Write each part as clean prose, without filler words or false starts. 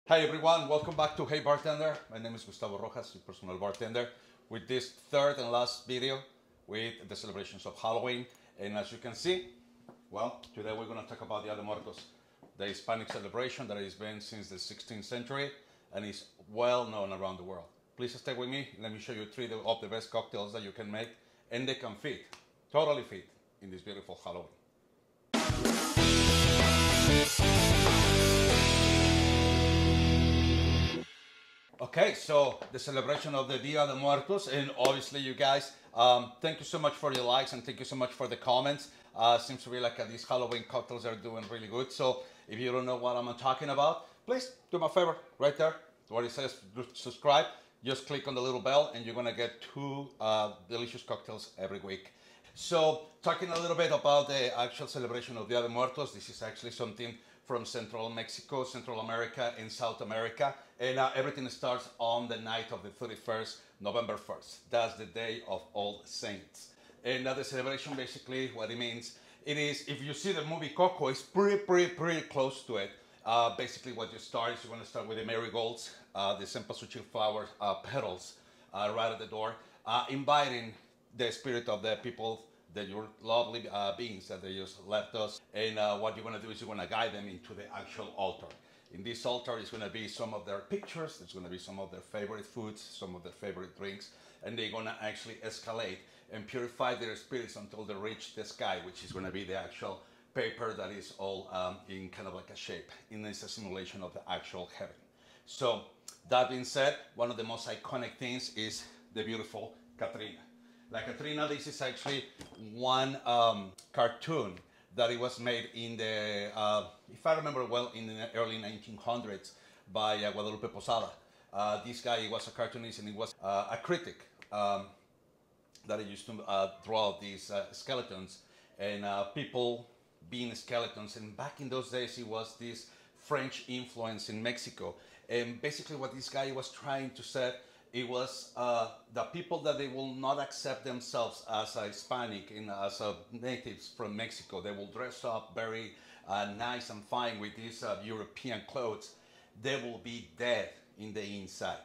Hi everyone, welcome back to Hey Bartender. My name is Gustavo Rojas, your personal bartender, with this third and last video with the celebrations of Halloween. And as you can see, well, today we're going to talk about Dia de Muertos, the Hispanic celebration that has been since the 16th century and is well known around the world. Please stay with me. Let me show you three of the best cocktails that you can make, and they can fit, totally fit, in this beautiful Halloween. Okay, so the celebration of the Dia de Muertos, and obviously you guys, thank you so much for your likes and thank you so much for the comments. Seems to be like these Halloween cocktails are doing really good. So if you don't know what I'm talking about, please do me a favor right there where it says subscribe. Just click on the little bell and you're gonna get two delicious cocktails every week. So talking a little bit about the actual celebration of Dia de Muertos, this is actually something from Central Mexico, Central America, and South America. And everything starts on the night of the 31st, November 1st. That's the Day of All Saints. And the celebration, basically, what it means, it is, if you see the movie Coco, it's pretty close to it. Basically, what you start is you're going to start with the marigolds, the cempasúchil flower petals right at the door, inviting the spirit of the people, your lovely beings that they just left us. And what you're going to do is you're going to guide them into the actual altar. In this altar is going to be some of their pictures, there's going to be some of their favorite foods, some of their favorite drinks, and they're going to actually escalate and purify their spirits until they reach the sky, which is going to be the actual paper that is all in kind of like a shape. And it's a simulation of the actual heaven. So that being said, one of the most iconic things is the beautiful Catrina. La Catrina, this is actually one cartoon that it was made in the, if I remember well, in the early 1900s by Guadalupe Posada. This guy was a cartoonist and he was a critic that he used to draw these skeletons and people being skeletons. And back in those days, it was this French influence in Mexico. And basically what this guy was trying to say, it was the people that they will not accept themselves as a Hispanic and as natives from Mexico. They will dress up very nice and fine with these European clothes. They will be dead in the inside.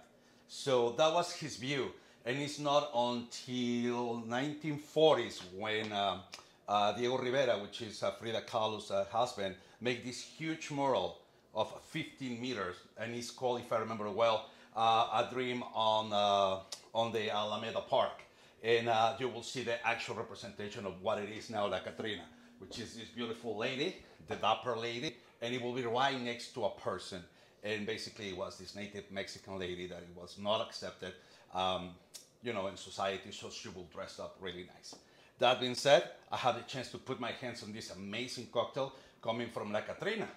So that was his view. And it's not until 1940s when Diego Rivera, which is Frida Kahlo's husband, made this huge mural of 15 meters. And it's called, if I remember well, A Dream on the Alameda Park. And you will see the actual representation of what it is now, La Catrina, which is this beautiful lady, the dapper lady, and it will be right next to a person. And basically it was this native Mexican lady that it was not accepted, you know, in society, so she will dress up really nice. That being said, I had the chance to put my hands on this amazing cocktail coming from La Catrina,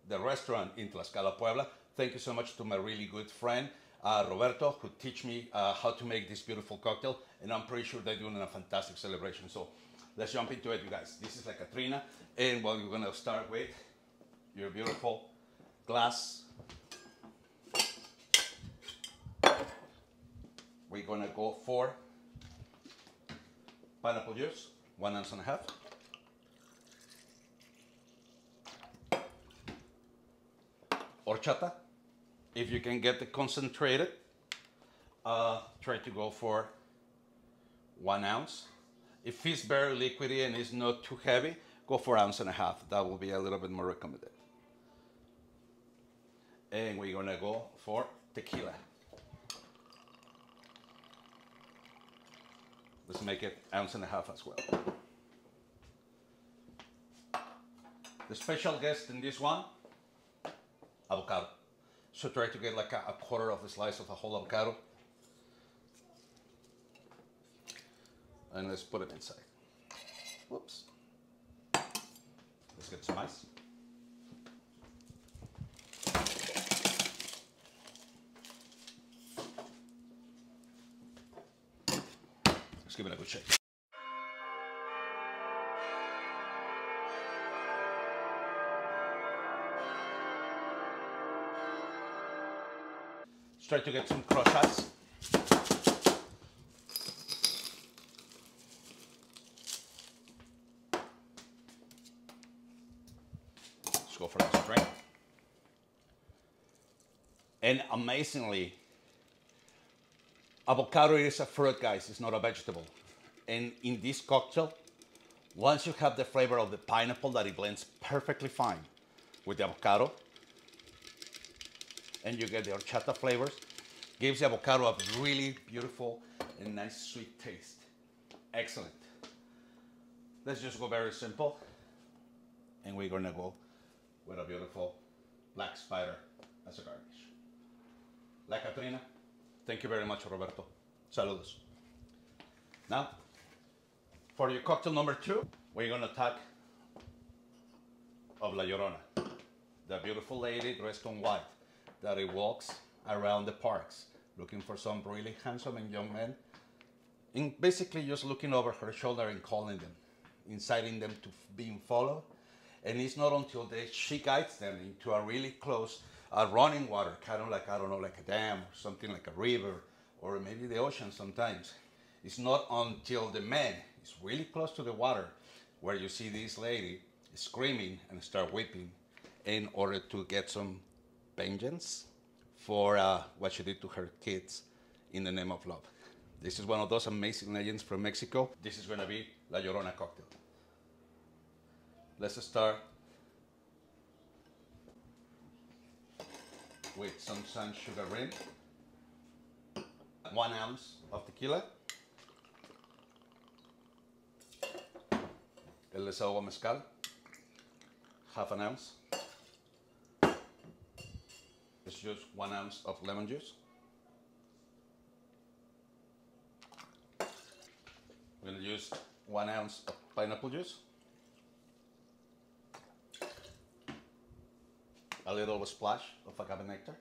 the restaurant in Tlaxcala, Puebla. Thank you so much to my really good friend, Roberto, who teach me how to make this beautiful cocktail. And I'm pretty sure they're doing a fantastic celebration. So let's jump into it, you guys. This is La Catrina. And what we're going to start with, your beautiful glass. We're going to go for pineapple juice, 1.5 ounces. Horchata. If you can get the concentrated, try to go for 1 ounce. If it's very liquidy and it's not too heavy, go for 1.5 ounces. That will be a little bit more recommended. And we're gonna go for tequila. Let's make it 1.5 ounces as well. The special guest in this one, avocado. So try to get like a quarter of a slice of a whole avocado. And let's put it inside. Whoops. Let's get some ice. Let's give it a good shake. Let's try to get some crochets. Let's go for that strength. And amazingly, avocado is a fruit, guys. It's not a vegetable. And in this cocktail, once you have the flavor of the pineapple that it blends perfectly fine with the avocado, and you get the horchata flavors, gives the avocado a really beautiful and nice sweet taste. Excellent. Let's just go very simple. And we're gonna go with a beautiful black spider as a garnish. La Catrina. Thank you very much, Roberto. Saludos. Now, for your cocktail number 2, we're gonna talk of La Llorona, the beautiful lady dressed in white that it walks around the parks looking for some really handsome and young men, and basically just looking over her shoulder and calling them, inciting them to being followed. And it's not until she guides them into a really close running water, kind of like, I don't know, like a dam or something like a river, or maybe the ocean sometimes. It's not until the man is really close to the water where you see this lady screaming and start weeping in order to get some vengeance for what she did to her kids in the name of love. This is one of those amazing legends from Mexico. This is going to be La Llorona cocktail. Let's start with some sun sugar rim, 1 ounce of tequila, el desahogo mezcal, half an ounce. Let's use 1 ounce of lemon juice. We're going to use 1 ounce of pineapple juice, a little splash of agave nectar,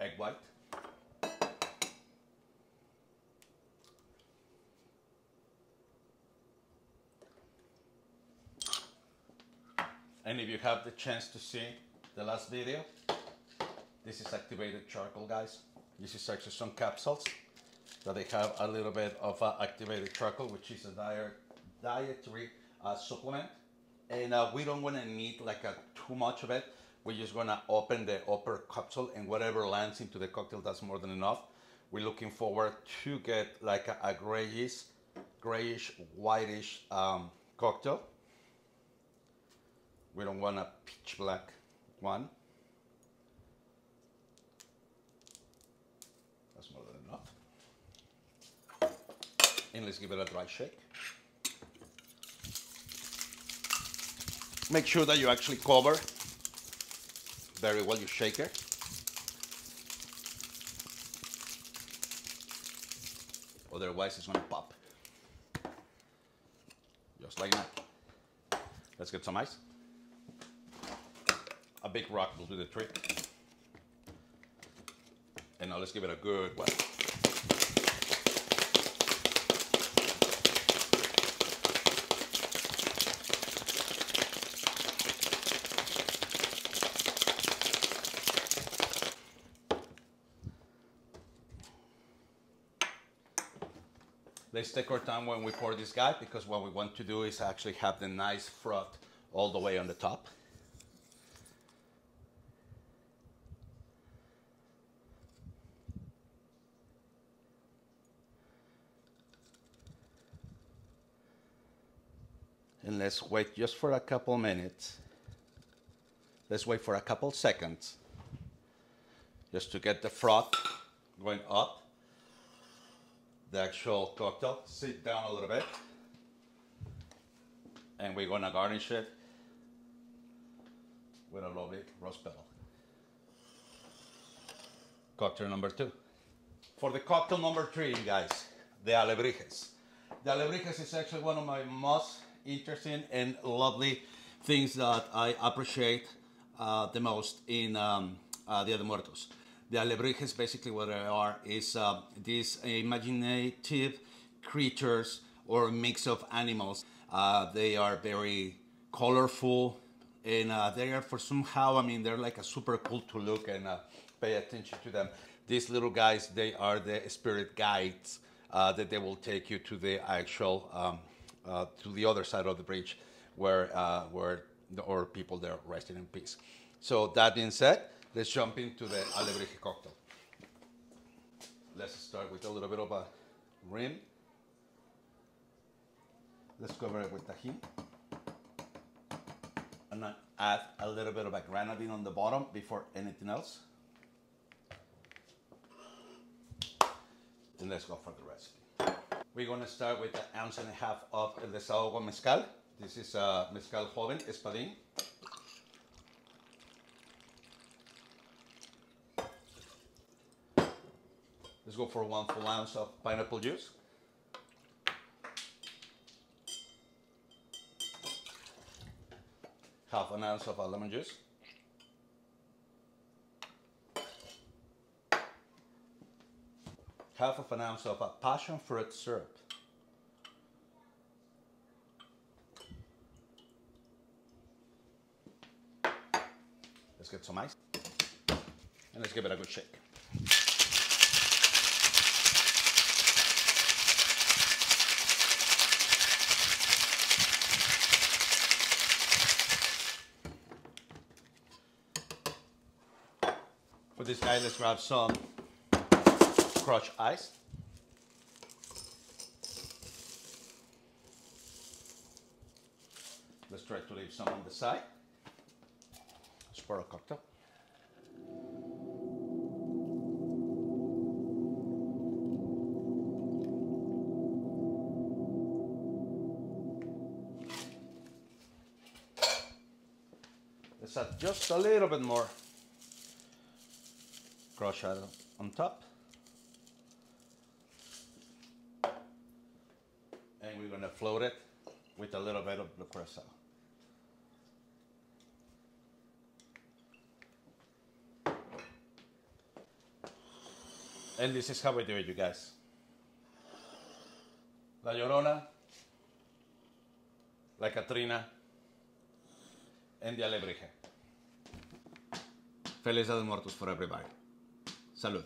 egg white, and if you have the chance to see the last video, this is activated charcoal, guys. This is actually some capsules that they have a little bit of activated charcoal, which is a dietary supplement, and we don't want to need like too much of it. We're just going to open the upper capsule, and whatever lands into the cocktail, that's more than enough. We're looking forward to get like a grayish, whitish cocktail. We don't want a pitch black one. That's more than enough. And let's give it a dry shake. Make sure that you actually cover very well your shaker. Otherwise it's gonna pop. Just like that. Let's get some ice. A big rock will do the trick. And now let's give it a good wet. Let's take our time when we pour this guy, because what we want to do is actually have the nice froth all the way on the top. And let's wait just for a couple minutes. Let's wait for a couple seconds just to get the froth going up. The actual cocktail, sit down a little bit, and we're gonna garnish it with a lovely rose petal. Cocktail number 2. For the cocktail number 3, guys, the Alebrijes. The Alebrijes is actually one of my most interesting and lovely things that I appreciate the most in Dia de Muertos. The Alebrijes, basically what they are is these imaginative creatures or mix of animals. They are very colorful, and they are for somehow, I mean, they're like a super cool to look and pay attention to them. These little guys, they are the spirit guides that they will take you to the actual, to the other side of the bridge where or people there resting in peace. So that being said, let's jump into the Alebrije cocktail. Let's start with a little bit of a rim. Let's cover it with tahini. And then add a little bit of a grenadine on the bottom before anything else. And let's go for the recipe. We're gonna start with 1.5 ounces of El Desahogo Mezcal. This is Mezcal Joven Espadín. Let's go for 1 full ounce of pineapple juice. Half an ounce of lemon juice. Half of an ounce of passion fruit syrup. Let's get some ice. And let's give it a good shake. For this guy, let's grab some crushed ice. Let's try to leave some on the side. Let's pour a cocktail. Let's add just a little bit more crushed ice on top. And we're going to float it with a little bit of the curacao. And this is how we do it, you guys. La Llorona, La Catrina, and the Alebrije. Feliz Dia de Muertos for everybody. Salud.